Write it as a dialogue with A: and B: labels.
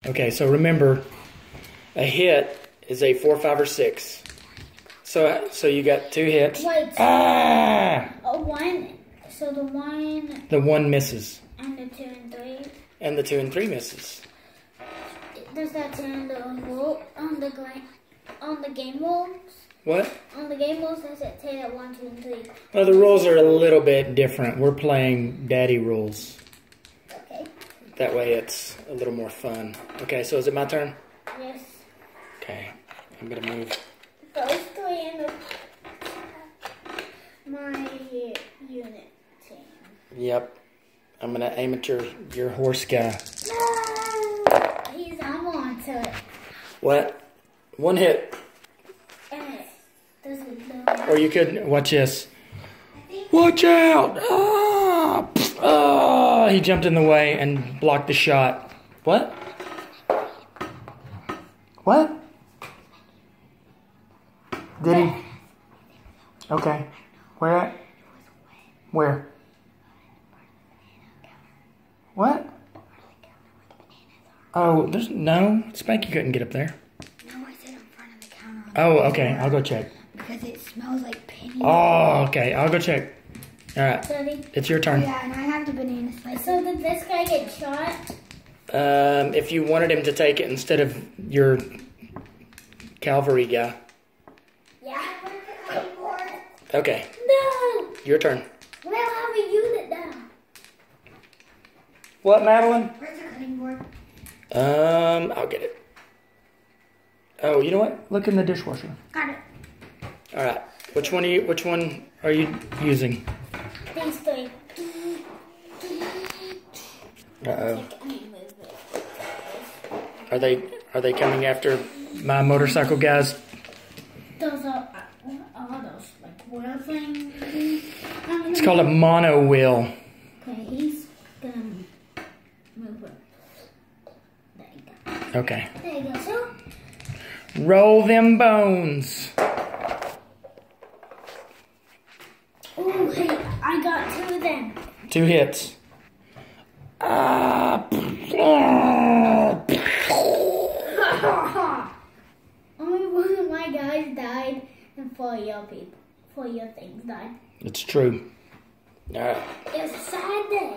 A: Okay, so remember, a hit is a 4, 5, or 6. So you got 2 hits.
B: Wait.
A: Ah!
B: One. So the 1.
A: The 1 misses.
B: And the 2 and 3.
A: And the 2 and 3 misses.
B: Does that turn the rule on the game rules?
A: What?
B: On the game rules, does it say that 1, 2, and 3?
A: Well, the rules are a little bit different. We're playing daddy rules.
B: Okay.
A: That way it's a little more fun. Okay, so is it my turn?
B: Yes.
A: Okay, I'm gonna move.
B: Those 3 in my unit team.
A: Yep. I'm gonna aim at your horse guy.
B: No! I'm on to it.
A: What? 1 hit.
B: Does it blow?
A: Or you could, watch this. Watch out! Ah! Ah! He jumped in the way and blocked the shot. What? What? Did he? Okay. Where at? Where? What? Oh, there's no. Spanky couldn't get up there.
C: No, I said in front of the counter.
A: Oh, okay. I'll go check.
C: Because it smells like pennies.
A: Oh, okay. I'll go check. All right.
B: Daddy?
A: It's your turn.
C: Yeah, and I have the banana slice.
B: So did this guy get shot?
A: If you wanted him to take it instead of your cavalry guy.
B: Yeah.
A: Okay.
B: No!
A: Your turn.
B: We don't have a unit now.
A: What, Madeline?
C: Where's the cutting board?
A: I'll get it. Oh, you know what? Look in the dishwasher.
C: Got it.
A: All right. Which one are you using?
B: These 3.
A: Uh-oh. Are they coming after my motorcycle guys?
B: Those are those like wheel things.
A: It's called a mono wheel.
B: Okay, he's gonna move it. There you go.
A: Okay.
B: There you go. So
A: Roll them bones.
B: ooh, hey, I got 2 of them.
A: 2 hits.
B: Only one of my guys died, and 4 of your things died.
A: It's true. All right.
B: It was a sad day.